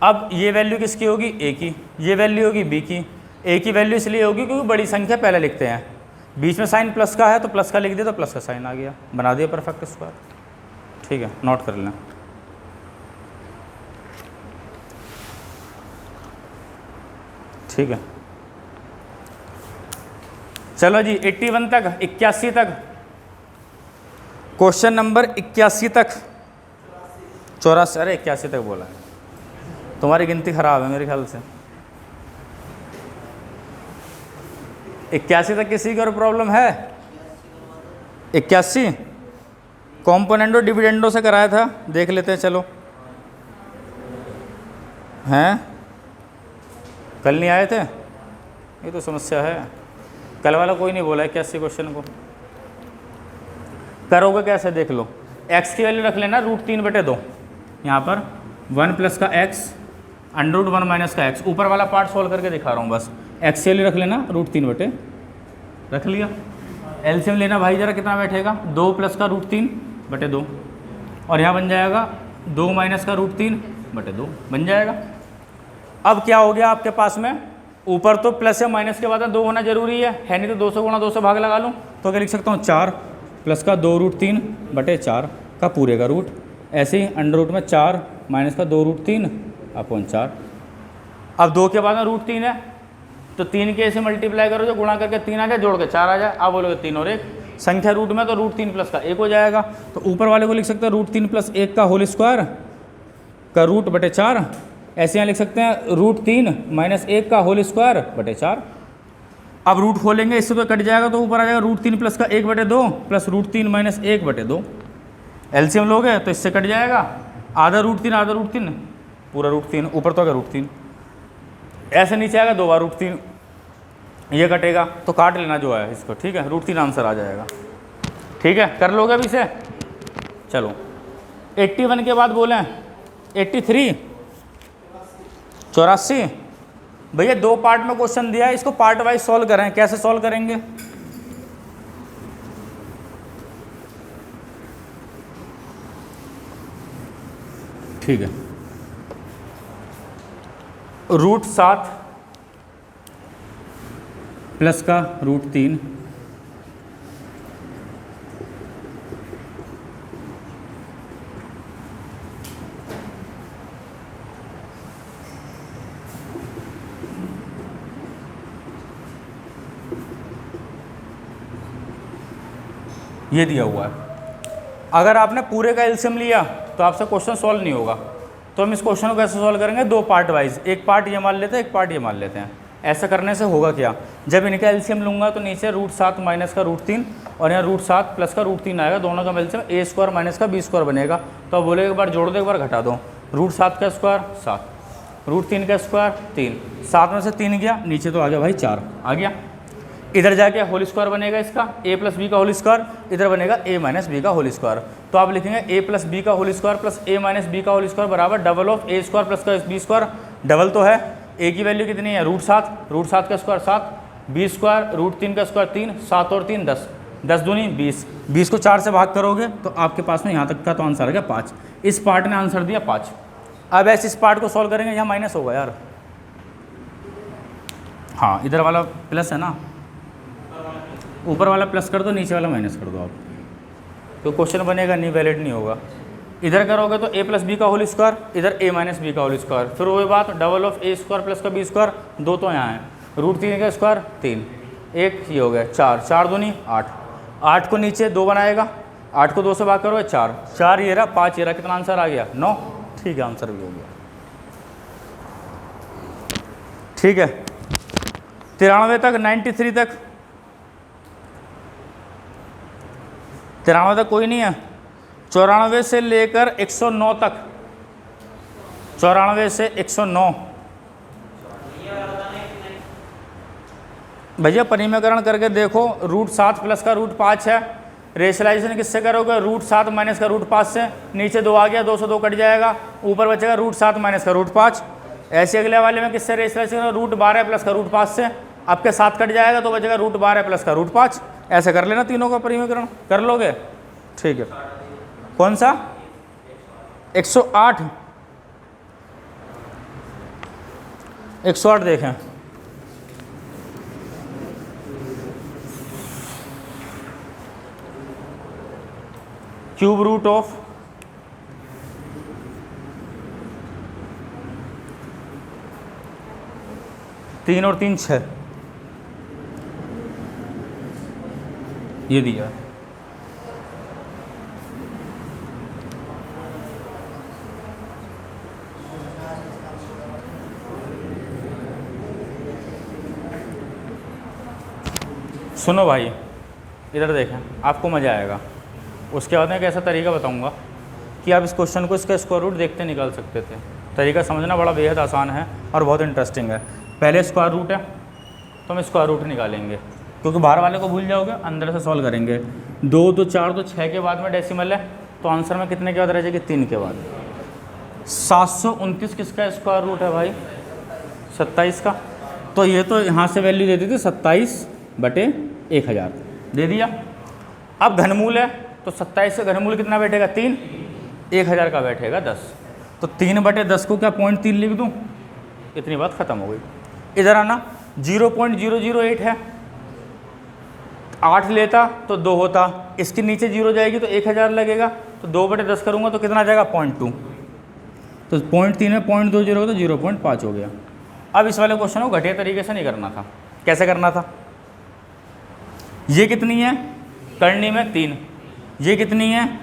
अब ये वैल्यू किसकी होगी? ए की, ये वैल्यू होगी बी की। ए की वैल्यू इसलिए होगी क्योंकि बड़ी संख्या पहले लिखते हैं, बीच में साइन प्लस का है तो प्लस का लिख दिया, तो प्लस का साइन आ गया, बना दिया परफेक्ट स्क्वायर, ठीक है। नोट कर लें, ठीक है। चलो जी 81 तक, 81 तक, क्वेश्चन नंबर 81 तक, 84, अरे 81 तक बोला है, तुम्हारी गिनती खराब है मेरे ख्याल से। 81 तक किसी की और प्रॉब्लम है? 81 कॉम्पोनेंटो डिविडेंडो से कराया था, देख लेते हैं, चलो। हैं कल नहीं आए थे? ये तो समस्या है, कल वाला कोई नहीं बोला है 81 क्वेश्चन को। करोगे कैसे देख लो, x की वैल्यू रख लेना √3/2, यहाँ पर 1 प्लस का x √1 माइनस का x, ऊपर वाला पार्ट सोल्व करके दिखा रहा हूँ बस। x की वैल्यू रख लेना √3/, रख लिया। एलसीएम लेना भाई, जरा कितना बैठेगा, 2 प्लस का √3/2, और यहाँ बन जाएगा 2 माइनस का √3/2 बन जाएगा। अब क्या हो गया आपके पास में, ऊपर तो प्लस या माइनस के बाद 2 होना जरूरी है नहीं तो 200 गुणा 2 से भाग लगा लूँ, तो क्या लिख सकता हूँ 4 प्लस का 2√3/4 का पूरे का रूट, ऐसे ही अंडर रूट में 4 माइनस का 2√3/4। अब 2 के बाद में √3 है, तो 3 के ऐसे मल्टीप्लाई करो, जो गुणा करके 3 आ जाए, जोड़ के 4 आ जाए। आप बोलोगे 3 और 1 संख्या रूट में, तो √3 प्लस का 1 हो जाएगा, तो ऊपर वाले को लिख सकते हैं √3 प्लस 1 का होल स्क्वायर का √4। ऐसे यहाँ लिख सकते हैं √3 माइनस 1 का होल स्क्वायर 4। अब रूट खोलेंगे, इससे तो कट जाएगा, तो ऊपर आ जाएगा √3 प्लस का 1/2 प्लस √3 माइनस 1/2। एलसीएम लोगे तो इससे कट जाएगा, आधा √3 आधा √3 पूरा √3, ऊपर तो आ गया √3, ऐसे नीचे आएगा 2 बार √3, ये कटेगा तो काट लेना जो है इसको, ठीक है। √3 आंसर आ जाएगा, ठीक है। कर लोगे अभी इसे, चलो 81 के बाद बोलें 83, 84। भैया 2 पार्ट में क्वेश्चन दिया है, इसको पार्ट वाइज सॉल्व करें, कैसे सॉल्व करेंगे? ठीक है, √7 प्लस का √3 ये दिया हुआ है। अगर आपने पूरे का एलसीएम लिया तो आपसे क्वेश्चन सॉल्व नहीं होगा, तो हम इस क्वेश्चन को कैसे सॉल्व करेंगे? 2 पार्ट वाइज, एक पार्ट ये मान लेते हैं, एक पार्ट ये मान लेते हैं। ऐसा करने से होगा क्या, जब इनका एलसीएम लूँगा तो नीचे √7 माइनस का √3 और यहाँ √7 प्लस का √3 आएगा, दोनों का एलसीएम a² माइनस का b² बनेगा। तो अब बोले एक बार जोड़ दो, एक बार घटा दो, √7 का स्क्वायर 7, √3 का स्क्वायर 3, 7 में से 3 गया, नीचे तो आ गया भाई 4 आ गया। इधर जाके होल स्क्वायर बनेगा इसका, a प्लस बी का होल स्क्वायर, इधर बनेगा a माइनस बी का होल स्क्वायर। तो आप लिखेंगे a प्लस बी का whole square plus a minus B का होल स्क्वायर बराबर डबल ऑफ a² प्लस का b²। डबल तो है, a की वैल्यू कितनी है √7 का स्क्वायर 7, b² √3 का स्क्वायर 3, 7 और 3 10, 10 दूनी 20, 20 को 4 से भाग करोगे तो आपके पास में यहाँ तक का तो आंसर आ गया 5। इस पार्ट ने आंसर दिया 5। अब ऐसे इस पार्ट को सॉल्व करेंगे, यहाँ माइनस होगा यार, हाँ इधर वाला प्लस है ना, ऊपर वाला प्लस कर दो, नीचे वाला माइनस कर दो आप, तो क्वेश्चन बनेगा नहीं, वैलिड नहीं होगा। इधर करोगे तो a प्लस बी का होल स्क्वायर, इधर a माइनस बी का होल स्क्वायर, फिर वही बात डबल ऑफ a² प्लस का b², 2 तो यहाँ है, √3 का स्क्वायर 3, 1 ये हो गया 4, 4 दूनी 8, 8 को नीचे 2 बनाएगा, 8 को 2 से भाग करोगे 4, 4 ये रहा 5 ये रहा, कितना आंसर आ गया 9, ठीक है आंसर भी हो गया। ठीक है 93 तक, 93 तक, 93 तक कोई नहीं है, 94 से लेकर 109 तक, 94 से 109 भैया परिमीकरण करके देखो, √7 प्लस का √5 है। रेशलाइजेशन किससे करोगे? √7 माइनस का √5 से। नीचे 2 आ गया, 2 से 2 कट जाएगा, ऊपर बचेगा √7 माइनस का √5। ऐसे अगले वाले में किससे रेशलाइजेशन? √12 प्लस का √5 से। आपके 7 कट जाएगा तो बचेगा √12 प्लस का √5। ऐसे कर लेना तीनों का परिमीकरण, कर लोगे? ठीक है। कौन सा? 108 108 देखें। क्यूब रूट ऑफ तीन और 3 6, ये दिया है। सुनो भाई, इधर देखें, आपको मज़ा आएगा। उसके बाद मैं एक ऐसा तरीका बताऊंगा कि आप इस क्वेश्चन को इसका स्क्वायर रूट देखते निकाल सकते थे। तरीका समझना बड़ा बेहद आसान है और बहुत इंटरेस्टिंग है। पहले स्क्वायर रूट है तो हम स्क्वायर रूट निकालेंगे, क्योंकि बाहर वाले को भूल जाओगे, अंदर से सॉल्व करेंगे। 2 2 4 तो 6 के बाद में डेसिमल है, तो आंसर में कितने के बाद रह जाएगी? 3 के बाद। 729 किसका स्क्वायर रूट है भाई? 27 का। तो ये तो यहाँ से वैल्यू दे दी थी 27/1000 दे दिया। अब घनमूल है तो 27 से घनमूल कितना बैठेगा? 3। 1000 का बैठेगा 10। तो 3/10 को क्या 0.3 लिख दूँ? इतनी बात खत्म हो गई। इधर आना, 0.008 है, 8 लेता तो 2 होता, इसके नीचे 0 जाएगी तो 1000 लगेगा, तो 2/10 करूँगा तो कितना आ जाएगा? 0.2। तो 0.3 में 0.20 होगा तो 0.5 हो गया। अब इस वाले क्वेश्चन को घटिया तरीके से नहीं करना था। कैसे करना था? ये कितनी है? करनी में 3। ये कितनी है?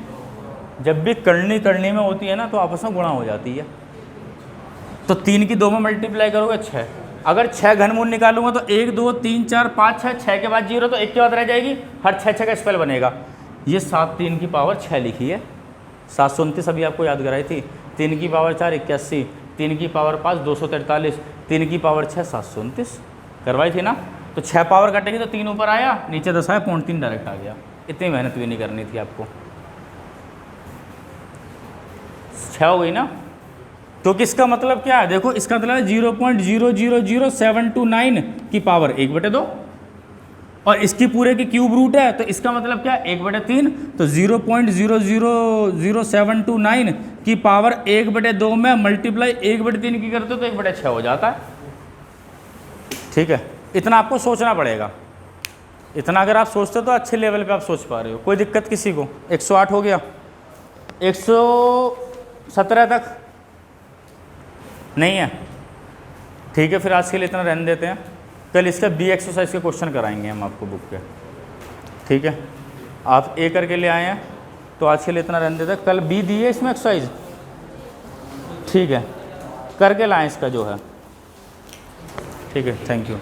जब भी करनी में होती है ना तो आपस में गुणा हो जाती है। तो 3 की 2 में मल्टीप्लाई करोगे 6। अगर 6 घनमूल निकालूंगा तो 1 2 3 4 5 6, 6 के बाद 0 तो 1 के बाद रह जाएगी, हर 6 का स्पेल बनेगा। ये 7 3 की पावर 6 लिखी है। 729 अभी आपको याद कराई थी। 3 की पावर 4 81, 3 की पावर 5 243, 3 की पावर 6 729 करवाई थी ना। तो 6 पावर कटेगी तो 3 ऊपर आया, नीचे 10 आया, 0.3 डायरेक्ट आ गया। इतनी मेहनत भी नहीं करनी थी आपको। 6 हो गई ना। तो किसका मतलब क्या है? देखो, इसका मतलब है 0.000729 की पावर 1/2, और इसकी पूरे की क्यूब रूट है, तो इसका मतलब क्या है? 1/3। तो 0.0000729 की पावर 1/2 में मल्टीप्लाई 1/3 की करते हो तो 1/6 हो जाता है। ठीक है, इतना आपको सोचना पड़ेगा। इतना अगर आप सोचते तो अच्छे लेवल पे आप सोच पा रहे हो। कोई दिक्कत किसी को? 108 हो गया, 117 तक नहीं है? ठीक है, फिर आज के लिए इतना रहने देते हैं। कल इसका बी एक्सरसाइज के क्वेश्चन कराएंगे हम आपको बुक के। ठीक है, आप ए करके ले आए हैं तो आज के लिए इतना रहने देते हैं। कल बी दी है इसमें एक्सरसाइज, ठीक है, करके लाएं इसका जो है। ठीक है, थैंक यू।